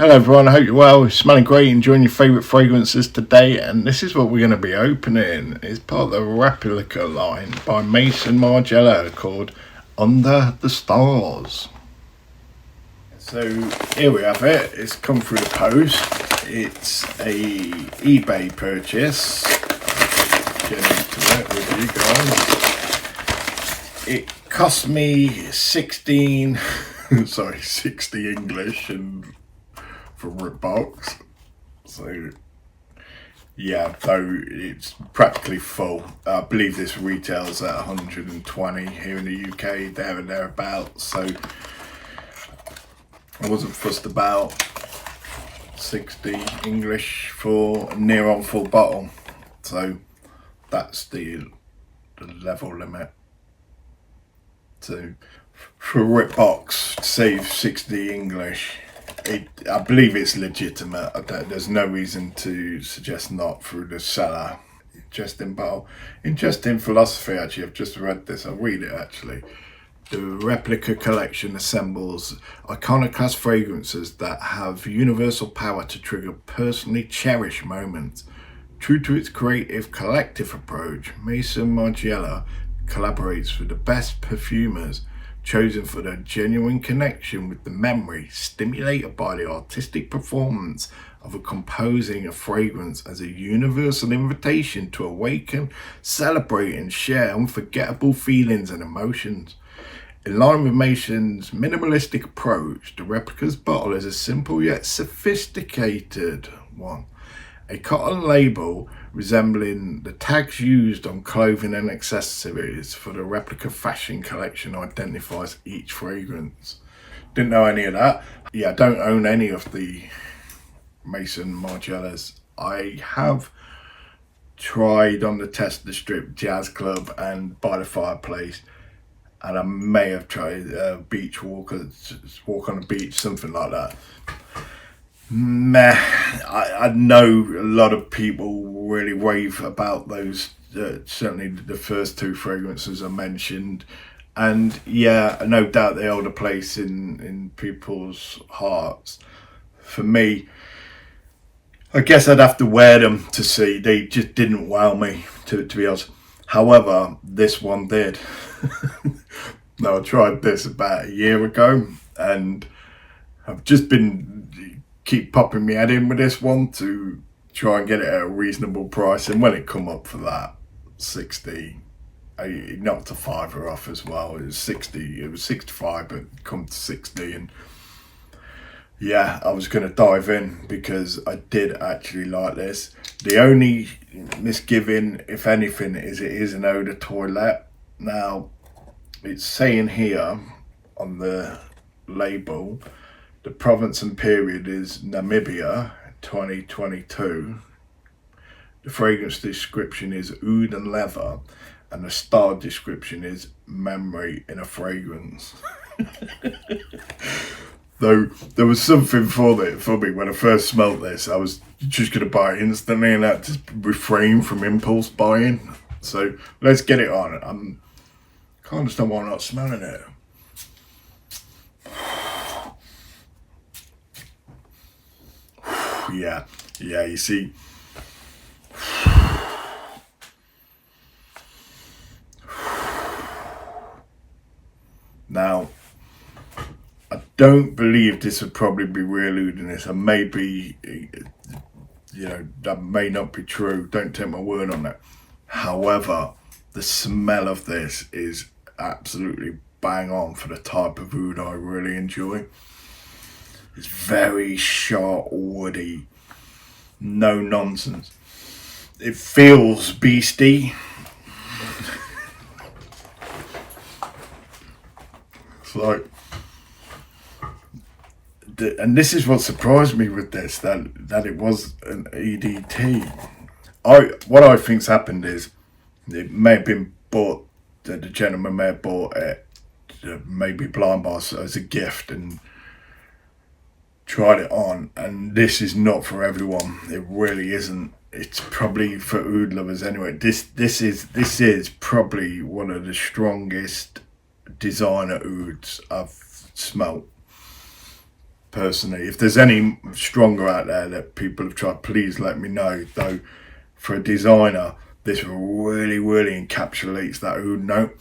Hello everyone, I hope you're well, smelling great, enjoying your favourite fragrances today, and this is what we're going to be opening. It's part of the REPLICA line by Maison Margiela called Under the Stars. So here we have it, it's come through the post, it's a eBay purchase. Get into it with you guys. It cost me 60 English and from Ripbox, so yeah, though it's practically full. I believe this retails at 120 here in the UK, there and thereabouts, so I wasn't fussed about 60 English for a near on full bottle, so that's the level limit. So for Ripbox to save 60 English, I believe it's legitimate. There's no reason to suggest not through the seller. Interesting bottle. Interesting philosophy, actually. I've just read this. I'll read it, actually. The REPLICA collection assembles iconoclast fragrances that have universal power to trigger personally cherished moments. True to its creative collective approach, Maison Margiela collaborates with the best perfumers, chosen for their genuine connection with the memory stimulated by the artistic performance of composing a fragrance as a universal invitation to awaken, celebrate and share unforgettable feelings and emotions. In line with Maison's minimalistic approach, the REPLICA's bottle is a simple yet sophisticated one. A cotton label resembling the tags used on clothing and accessories for the REPLICA fashion collection identifies each fragrance. Didn't know any of that. Yeah, I don't own any of the Maison Margielas. I have tried on the Test the Strip, Jazz Club and By the Fireplace, and I may have tried beach walk on the beach, something like that. Meh. I know a lot of people really rave about those, certainly the first two fragrances I mentioned, and yeah, no doubt they hold a place in people's hearts. For me, I guess I'd have to wear them to see. They just didn't wow me, to be honest. However, this one did. Now, I tried this about a year ago, and I've just been keep popping my head in with this one to try and get it at a reasonable price, and when it come up for that 60, I knocked a fiver off as well. It was 60, it was 65, but it come to 60, and yeah, I was going to dive in because I did actually like this. The only misgiving, if anything, is it is an eau de toilette. Now, it's saying here on the label, the province and period is Namibia, 2022. The fragrance description is oud and leather, and the style description is memory in a fragrance. Though there was something for me when I first smelled this. I was just going to buy it instantly, and I had to refrain from impulse buying. So let's get it on. I can't understand why I'm not smelling it. Yeah, you see. Now, I don't believe this would probably be real oud in this. I may be, that may not be true. Don't take my word on that. However, the smell of this is absolutely bang on for the type of oud I really enjoy. It's very sharp, woody, no nonsense. It feels beastie. It's like, and this is what surprised me with this, that it was an EDT. What I think's happened is it may have been bought. The gentleman may have bought it, maybe blind buy as a gift, and tried it on, and this is not for everyone. It really isn't. It's probably for oud lovers anyway. This is probably one of the strongest designer ouds I've smelt. personally. If there's any stronger out there that people have tried, please let me know. Though for a designer, this really encapsulates that oud note.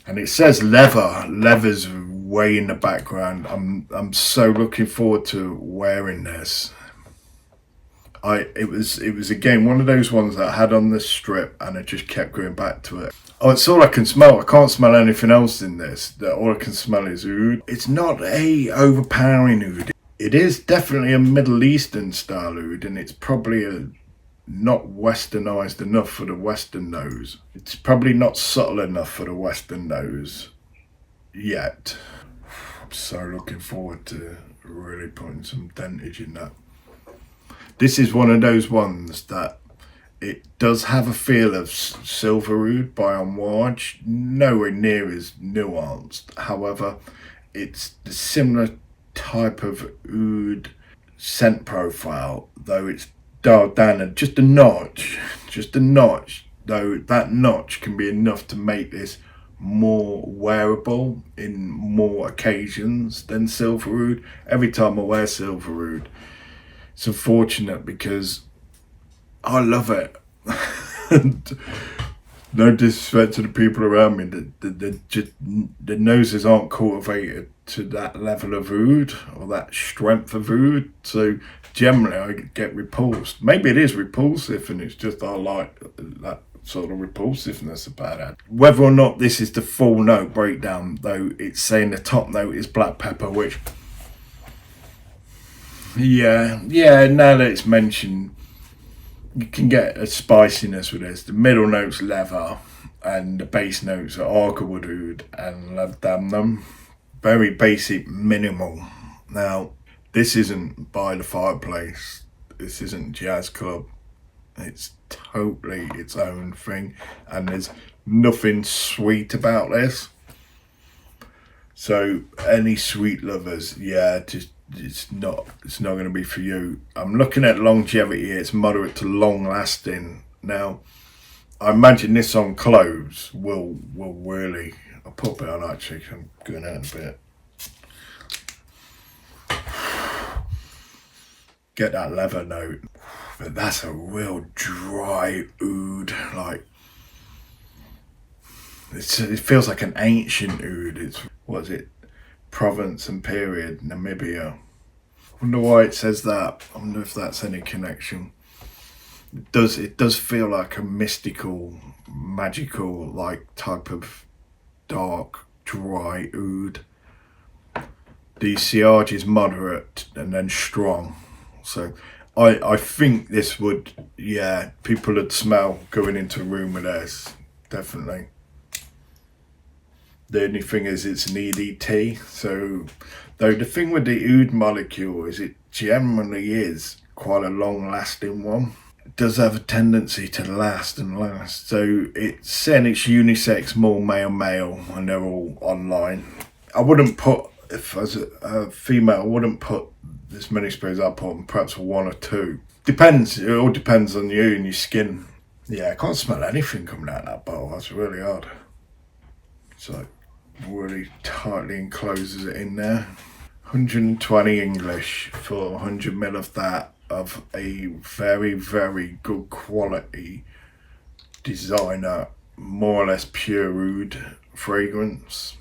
And it says leather. Leather's way in the background. I'm so looking forward to wearing this. It was again one of those ones that I had on this strip, and I just kept going back to it. Oh, it's all I can smell. I can't smell anything else in this. All I can smell is oud. It's not a overpowering oud. It is definitely a Middle Eastern style oud, and it's probably not westernized enough for the Western nose. It's probably not subtle enough for the Western nose yet. I'm so looking forward to really putting some dentage in that. This is one of those ones that it does have a feel of silver oud by Amouage, nowhere near as nuanced. However, it's the similar type of oud scent profile, though it's dialed down just a notch, though that notch can be enough to make this more wearable in more occasions than silver oud. Every time I wear silver oud, it's unfortunate because I love it. No disrespect to the people around me, the noses aren't cultivated to that level of oud or that strength of oud, so generally I get repulsed. Maybe it is repulsive, and it's just I like that sort of repulsiveness about it. Whether or not this is the full note breakdown, though, it's saying the top note is black pepper, which yeah, now that it's mentioned, you can get a spiciness with this. The middle note's leather, and the base notes are Agarwood oud and Labdanum. Very basic, minimal. Now, this isn't By the Fireplace. This isn't Jazz Club. It's totally its own thing, and there's nothing sweet about this. So, any sweet lovers, yeah, just it's not going to be for you. I'm looking at longevity. It's moderate to long lasting. Now, I imagine this on clothes will really. I'll put it on actually. I'm going out a bit. Get that leather note, but that's a real dry oud. Like it feels like an ancient oud. It's what is it? Provence and period, Namibia. I wonder why it says that. I wonder if that's any connection. It does feel like a mystical, magical like type of dark, dry oud. The sillage is moderate and then strong. So I think this would, yeah, people would smell going into a room with this, definitely. The only thing is it's an EDT, so though the thing with the oud molecule is it generally is quite a long lasting one. It does have a tendency to last and last, so it's saying it's unisex, more male, and they're all online. I wouldn't put, if as a female, I wouldn't put this many sprays I put on, perhaps one or two. Depends, it all depends on you and your skin. Yeah, I can't smell anything coming out of that bottle, that's really odd. So really tightly encloses it in there. 120 English for 100 ml of that, of a very good quality designer, more or less pure oud fragrance,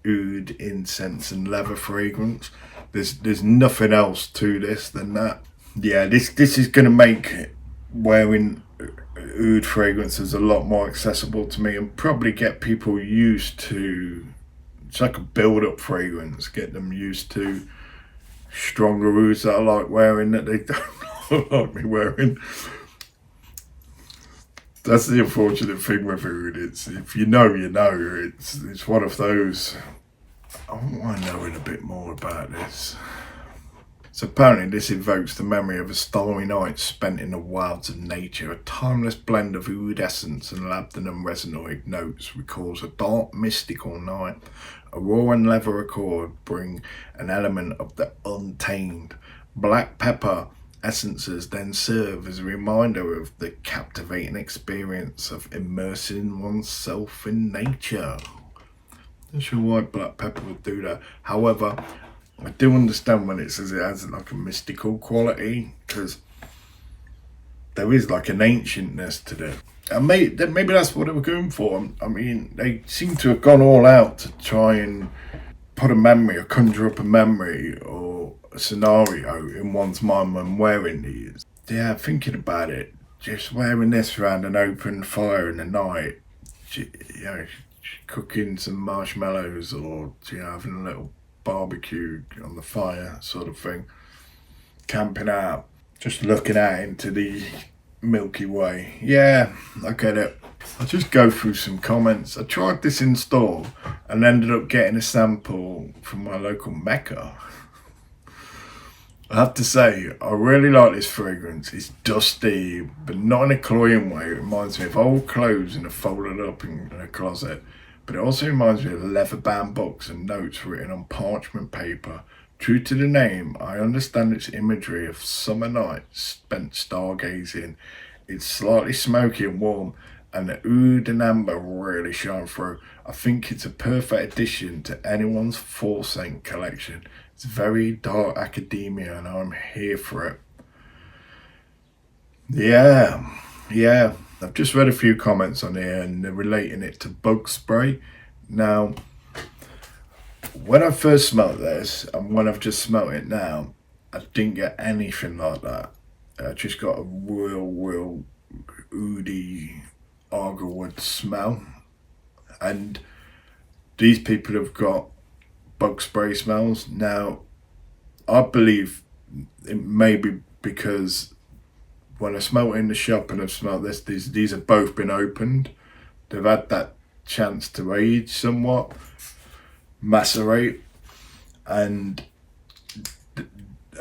oud incense and leather fragrance. There's nothing else to this than that. Yeah, this is going to make wearing oud fragrances a lot more accessible to me, and probably get people used to, it's like a build-up fragrance, get them used to stronger ouds that I like wearing that they don't like me wearing. That's the unfortunate thing with oud. It's, if you know, you know. It's one of those. I want to know a bit more about this. So apparently this evokes the memory of a stormy night spent in the wilds of nature. A timeless blend of oud essence and labdanum resinoid notes recalls a dark, mystical night. Aurora and leather accord bring an element of the untamed. Black pepper essences then serve as a reminder of the captivating experience of immersing oneself in nature. Not sure why black pepper would do that. However, I do understand when it says it has like a mystical quality, because there is like an ancientness to it. And maybe that's what they were going for. I mean, they seem to have gone all out to try and put a memory, or conjure up a memory or a scenario in one's mind when wearing these. Yeah, thinking about it, just wearing this around an open fire in the night, you know, cooking some marshmallows, or having a little barbecue on the fire sort of thing, camping out, just looking out into the Milky Way. Yeah, I get it. I'll just go through some comments. I tried this in store and ended up getting a sample from my local Mecca. I have to say, I really like this fragrance. It's dusty, but not in a cloying way. It reminds me of old clothes in a folded up in a closet. But it also reminds me of leather-bound books and notes written on parchment paper. True to the name, I understand its imagery of summer nights spent stargazing. It's slightly smoky and warm, and the oud and amber really shine through. I think it's a perfect addition to anyone's fall scent collection. It's very dark academia, and I'm here for it. Yeah. I've just read a few comments on here, and they're relating it to bug spray. Now, when I first smelt this, and when I've just smelt it now, I didn't get anything like that. I just got a real oudy Agarwood smell. And these people have got bug spray smells. Now, I believe it may be because when I smelt it in the shop and I've smelt this, these have both been opened. They've had that chance to age somewhat, macerate, and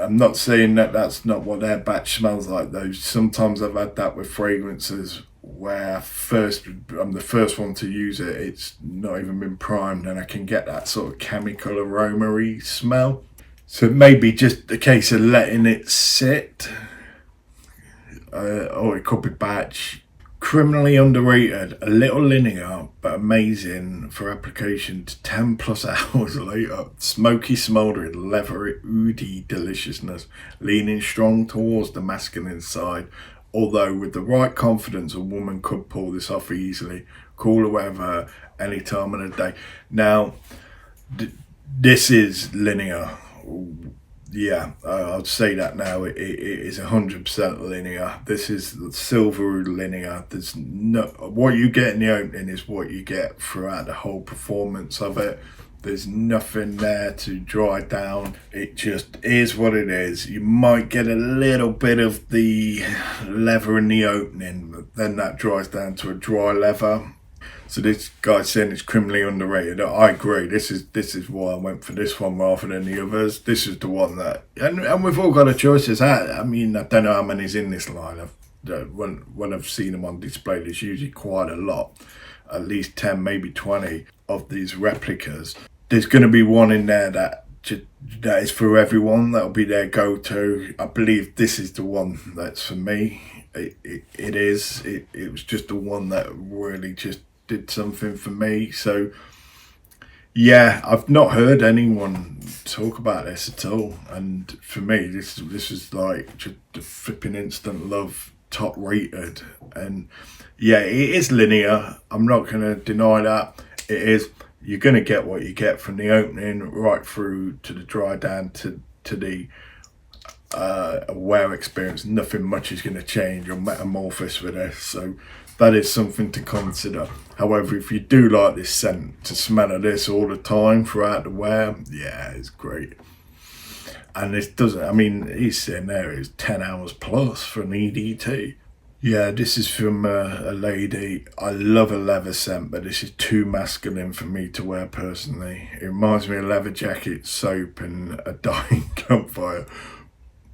I'm not saying that that's not what their batch smells like though. Sometimes I've had that with fragrances where I'm the first one to use it, it's not even been primed, and I can get that sort of chemical aroma-y smell. So it may be just a case of letting it sit, or it could be batch. Criminally underrated, a little linear but amazing for application to 10 plus hours later. Smoky, smouldering, leathery, oudy deliciousness, leaning strong towards the masculine side. Although with the right confidence, a woman could pull this off easily. Cooler weather, any time of the day. Now, this is linear. Yeah, I'd say that now. It is 100% linear. This is silver linear. There's no, what you get in the opening is what you get throughout the whole performance of it. There's nothing there to dry down. It just is what it is. You might get a little bit of the leather in the opening, but then that dries down to a dry leather. So this guy's saying it's criminally underrated. I agree. This is why I went for this one rather than the others. This is the one that, and we've all got a choices. I mean, I don't know how many's in this line. When I've seen them on display, there's usually quite a lot, at least 10, maybe 20 of these replicas. There's going to be one in there that is for everyone. That'll be their go-to. I believe this is the one that's for me. It is. It was just the one that really just did something for me. So yeah, I've not heard anyone talk about this at all, and for me this is like just the flipping instant love, top rated. And yeah, it is linear. I'm not going to deny that. It is. You're going to get what you get from the opening right through to the dry down to the wear experience. Nothing much is going to change or metamorphose with this, so that is something to consider. However, if you do like this scent, to smell of this all the time throughout the wear, yeah, it's great. And this doesn't, I mean, he's sitting there, it's 10 hours plus for an EDT. Yeah, this is from a lady. I love a leather scent, but this is too masculine for me to wear personally. It reminds me of leather jacket, soap, and a dying campfire.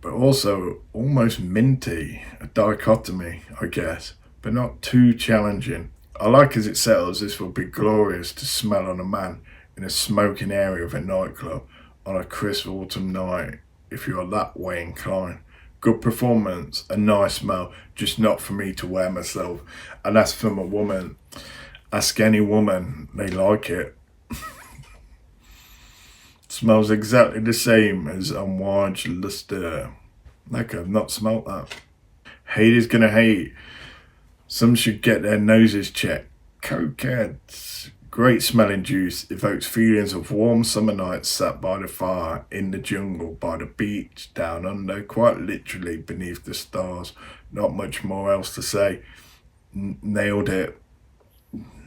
But also almost minty, a dichotomy, I guess, but not too challenging. I like as it settles, this will be glorious to smell on a man in a smoking area of a nightclub on a crisp autumn night, if you're that way inclined. Good performance, a nice smell, just not for me to wear myself. And that's from a woman. Ask any woman, they like it. Smells exactly the same as Agarwood Luster. Like, I've not smelt that. Haters gonna hate. Some should get their noses checked. Cokeheads. Great smelling juice evokes feelings of warm summer nights sat by the fire, in the jungle, by the beach, down under, quite literally beneath the stars. Not much more else to say. Nailed it.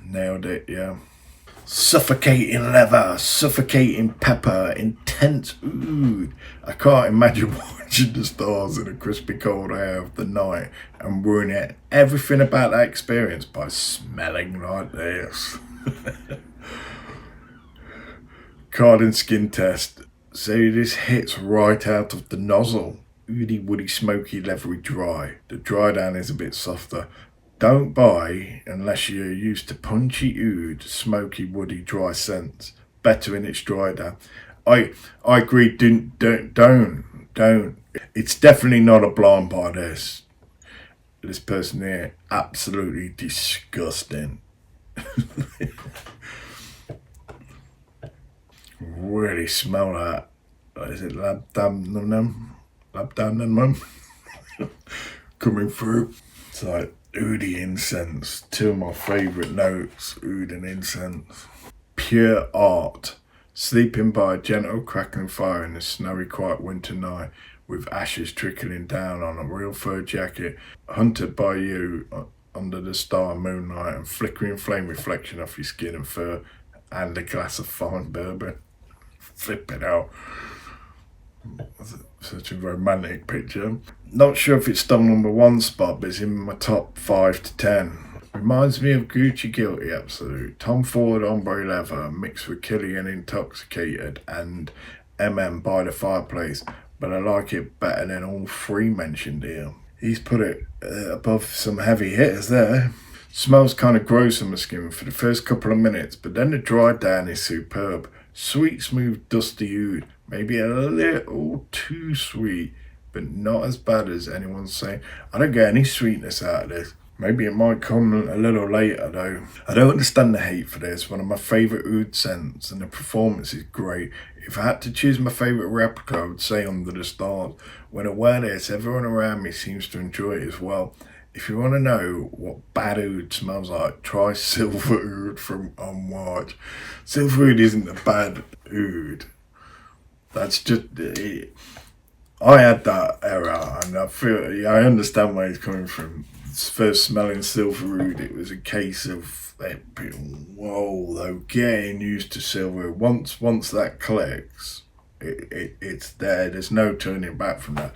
Nailed it, yeah. Suffocating leather, suffocating pepper, intense oud. I can't imagine watching the stars in the crispy cold air of the night and ruining everything about that experience by smelling like this. Cardin skin test. So this hits right out of the nozzle. Oudy, woody, smoky, leathery, dry. The dry down is a bit softer. Don't buy unless you're used to punchy oud, smoky, woody, dry scents. Better in its dry down. I agree. Don't. It's definitely not a blind buy. This person here, absolutely disgusting. Really smell that. Is it Labdanum? Coming through. It's like oudy incense. Two of my favourite notes, oud and incense. Pure art. Sleeping by a gentle crackling fire in a snowy quiet winter night with ashes trickling down on a real fur jacket, hunted by you under the star moonlight and flickering flame reflection off your skin and fur, and a glass of fine bourbon. Flip it out. Such a romantic picture. Not sure if it's still number one spot, but it's in my top 5 to 10. Reminds me of Gucci Guilty Absolute, Tom Ford Ombre Leather mixed with Killian Intoxicated and by the Fireplace, but I like it better than all three mentioned here. He's put it above some heavy hitters there. Smells kind of gross on my skin for the first couple of minutes, but then the dry down is superb. Sweet, smooth, dusty oud. Maybe a little too sweet, but not as bad as anyone's saying. I don't get any sweetness out of this. Maybe it might come a little later though. I don't understand the hate for this. One of my favourite oud scents, and the performance is great. If I had to choose my favourite replica, I would say Under the Stars. When I wear this, everyone around me seems to enjoy it as well. If you want to know what bad oud smells like, try Silver Oud from Agarwood. Silver Oud isn't a bad oud. That's just it. I had that era, and I understand where he's coming from. First smelling Silver Oud, it was a case of whoa, though, getting used to silver. Once that clicks, it's there. There's no turning back from that.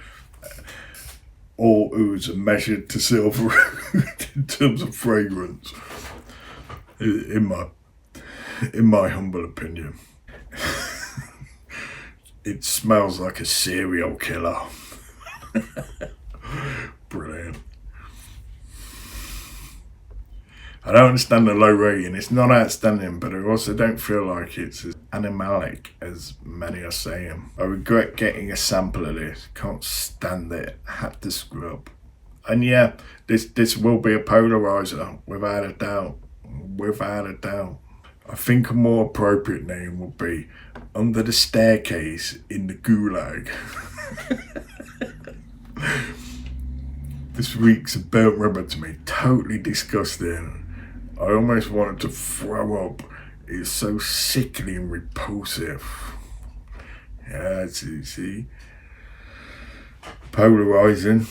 All ouds are measured to silver in terms of fragrance, in my humble opinion. It smells like a serial killer. Brilliant. I don't understand the low rating. It's not outstanding, but I also don't feel like it's as animalic as many are saying. I regret getting a sample of this. Can't stand it. Had to scrub. And yeah, this will be a polarizer, without a doubt. Without a doubt. I think a more appropriate name would be Under the Staircase in the Gulag. This reeks of burnt rubber to me. Totally disgusting. I almost wanted to throw up. It's so sickly and repulsive. Yeah, see. Polarizing.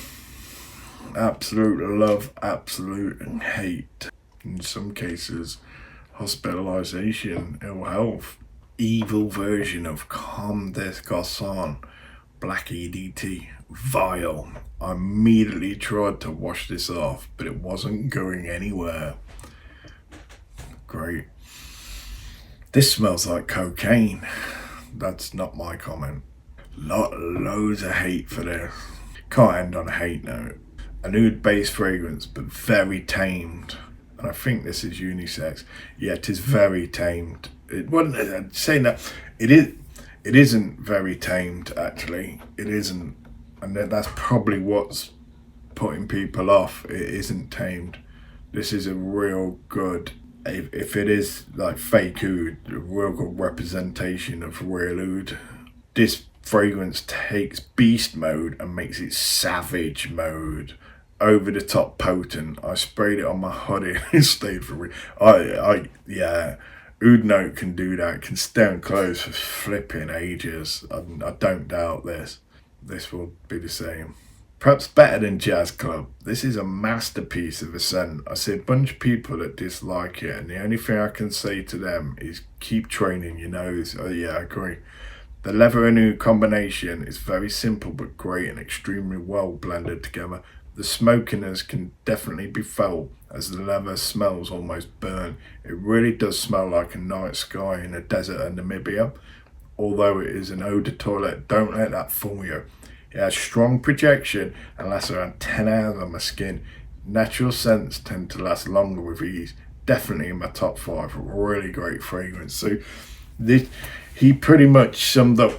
Absolute love, absolute hate. In some cases, hospitalization, ill health. Evil version of Comme des Garçons. Black EDT. Vile. I immediately tried to wash this off, but it wasn't going anywhere. Great. This smells like cocaine. That's not my comment. Loads of hate for this. Can't end on a hate note. A nude-based fragrance, but very tamed. And I think this is unisex. Yeah, it is very tamed. It wasn't saying that. It isn't very tamed, actually. It isn't. And that's probably what's putting people off. It isn't tamed. This is a real good if it is like fake oud, a real good representation of real oud, this fragrance takes beast mode and makes it savage mode. Over the top potent. I sprayed it on my hoodie and it stayed for me. Yeah, oud note can do that. It can stay on clothes for flipping ages. I don't doubt this. This will be the same. Perhaps better than Jazz Club. This is a masterpiece of a scent. I see a bunch of people that dislike it, and the only thing I can say to them is keep training your nose. Oh yeah, I agree. The leather and oud combination is very simple but great and extremely well blended together. The smokiness can definitely be felt as the leather smells almost burnt. It really does smell like a night sky in a desert of Namibia. Although it is an eau de toilette, don't let that fool you. It has strong projection and lasts around 10 hours on my skin. Natural scents tend to last longer with ease. Definitely in my top 5. Really great fragrance. So he pretty much summed up,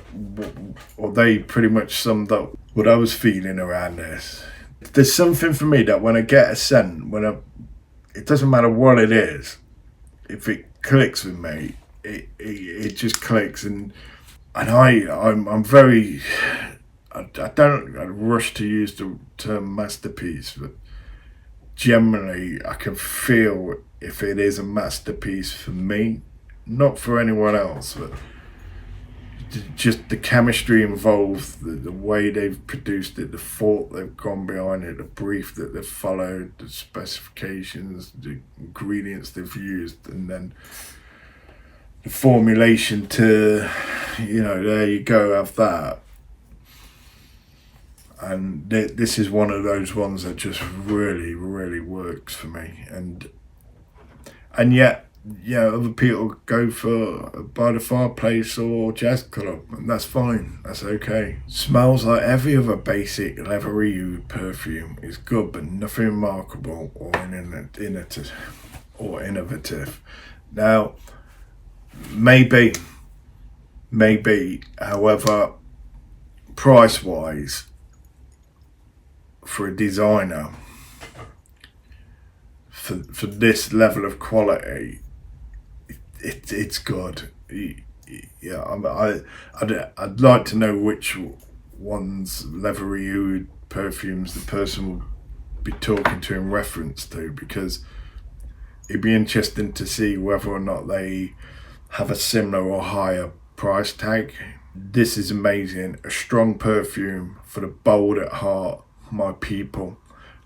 or they pretty much summed up what I was feeling around this. There's something for me that when I get a scent, it doesn't matter what it is, if it clicks with me, it just clicks, and I'm very, I don't rush to use the term masterpiece, but generally I can feel if it is a masterpiece for me, not for anyone else, but just the chemistry involved, the way they've produced it, the thought they've gone behind it, the brief that they've followed, the specifications, the ingredients they've used, and then the formulation to, there you go, have that. And this is one of those ones that just really, really works for me. And yet, other people go for By the Fireplace or Jazz Club, and that's fine, that's okay. Smells like every other basic leathery oud perfume. It's good, but nothing remarkable or innovative. Now, maybe, however, price-wise, for a designer, for this level of quality, it's good. Yeah, I'd like to know which one's leathery oud perfumes the person will be talking to in reference to, because it'd be interesting to see whether or not they have a similar or higher price tag. This is amazing. A strong perfume for the bold at heart, my people.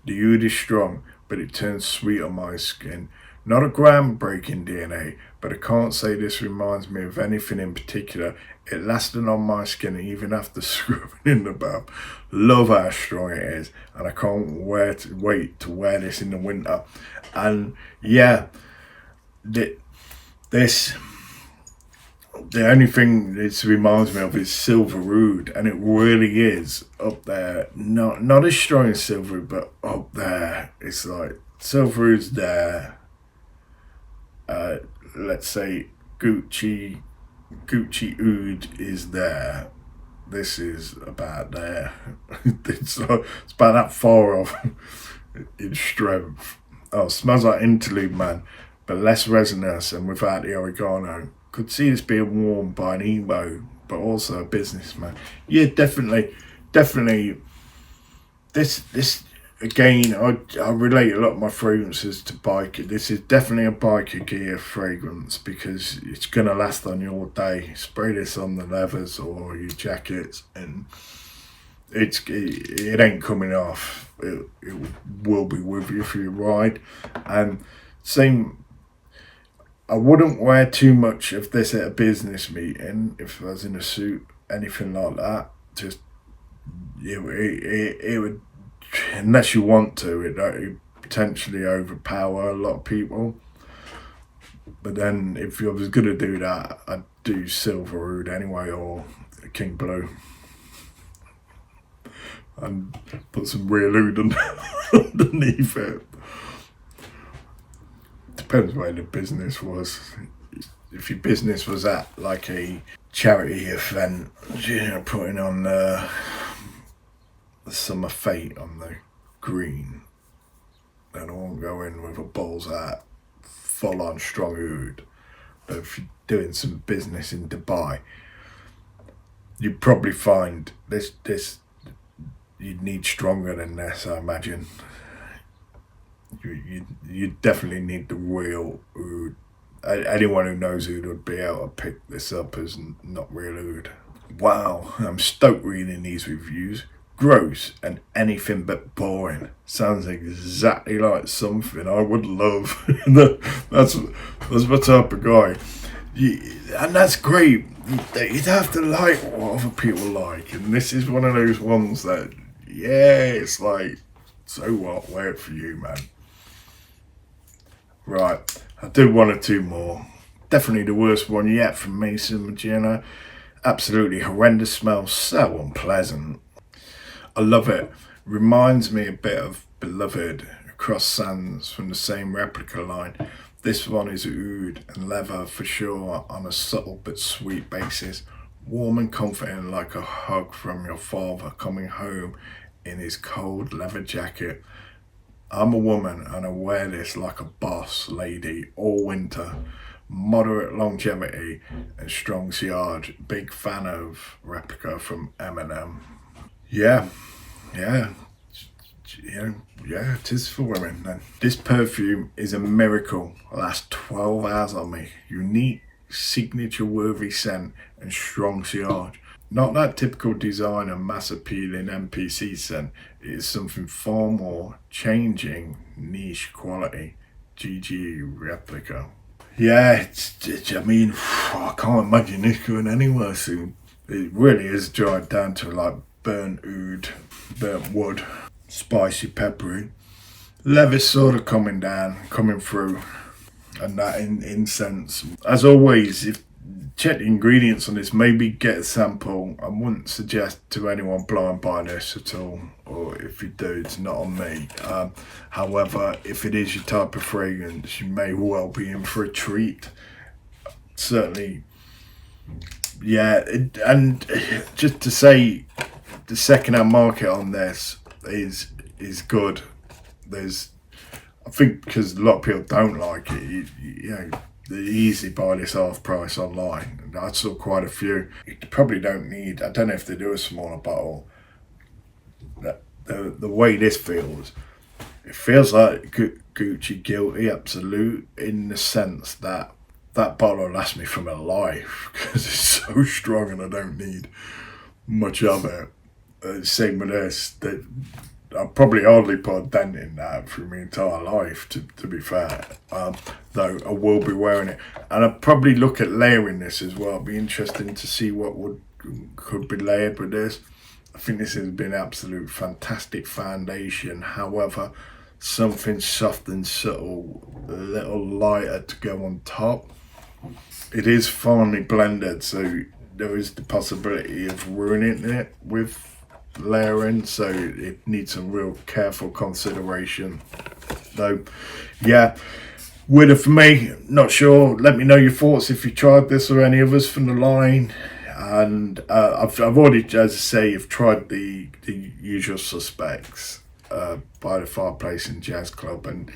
The oud is strong, but it turns sweet on my skin. Not a groundbreaking DNA, but I can't say this reminds me of anything in particular. It lasted on my skin even after scrubbing in the bath. Love how strong it is, and I can't wait to wear this in the winter. And yeah, the only thing this reminds me of is Silver Oud, and it really is up there. Not as strong as Silver Oud, but up there. It's like Silver Oud's there. Let's say Gucci Oud is there. This is about there. It's about that far off in strength. Oh, smells like Interlude Man, but less resinous and without the oregano. Could see this being worn by an emo, but also a businessman. Yeah, definitely. This again, I relate a lot of my fragrances to biker. This is definitely a biker gear fragrance because it's gonna last on your day. Spray this on the leathers or your jackets, and it ain't coming off. It will be with you for your ride. And same. I wouldn't wear too much of this at a business meeting if I was in a suit, anything like that. Just it would, unless you want to, it potentially overpower a lot of people. But then if you was gonna do that, I'd do Silver Oud anyway, or King Blue, and put some real oud underneath it. Depends where the business was. If your business was at like a charity event, putting on the Summer Fate on the green, then I won't go in with a bull's hat full on strong oud. But if you're doing some business in Dubai, you'd probably find this you'd need stronger than this, I imagine. You definitely need the real oud. Anyone who knows oud would be able to pick this up as not real oud. Wow, I'm stoked reading these reviews. Gross and anything but boring. Sounds exactly like something I would love. that's my type of guy. And that's great. You'd have to like what other people like, and this is one of those ones that, yeah, it's like, so what? Wait for you, man. Right, I'll do one or two more. Definitely the worst one yet from Maison Margiela. Absolutely horrendous smell, so unpleasant. I love it. Reminds me a bit of Beloved Across Sands from the same replica line. This one is oud and leather for sure on a subtle but sweet basis. Warm and comforting like a hug from your father coming home in his cold leather jacket. I'm a woman and I wear this like a boss lady all winter. Moderate longevity and strong sillage. Big fan of replica from Eminem. Yeah, it is for women then. This perfume is a miracle. Lasts 12 hours on me. Unique, signature worthy scent and strong sillage. Not that typical designer mass appealing MPC scent. It is something far more changing, niche quality. GG Replica. Yeah, I mean, I can't imagine this going anywhere soon. It really is dried down to like burnt oud, burnt wood, spicy, peppery. Leather's sort of coming through, and that incense. As always, if check the ingredients on this, maybe get a sample. I wouldn't suggest to anyone blind buy this at all, or if you do, it's not on me. However, if it is your type of fragrance, you may well be in for a treat. Certainly, yeah, and just to say, the second-hand market on this is good. I think because a lot of people don't like it, you know, they easily buy this half price online. I saw quite a few. You probably don't need, I don't know if they do a smaller bottle. The way this feels, it feels like Gucci Guilty Absolute, in the sense that bottle will last me for my life because it's so strong and I don't need much of it. Same with this, that I'll probably hardly put a dent in that through my entire life, to be fair. Though I will be wearing it, and I'll probably look at layering this as well. It'd be interesting to see what could be layered with this. I think this has been absolute fantastic foundation. However, something soft and subtle, a little lighter to go on top. It is finely blended, so there is the possibility of ruining it with layering, so it needs some real careful consideration. Though, yeah, winner for me, not sure. Let me know your thoughts if you tried this or any others from the line. And I've already, as I say, I've tried the usual suspects by the Fireplace and Jazz Club, and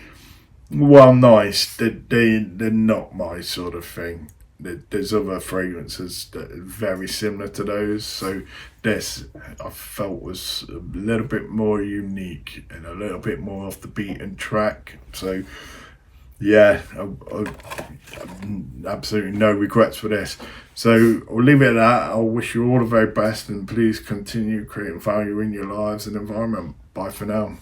while nice, they're not my sort of thing. There's other fragrances that are very similar to those, so this I felt was a little bit more unique and a little bit more off the beaten track. So yeah, absolutely no regrets for this. So I'll leave it at that. I'll wish you all the very best, and please continue creating value in your lives and environment. Bye for now.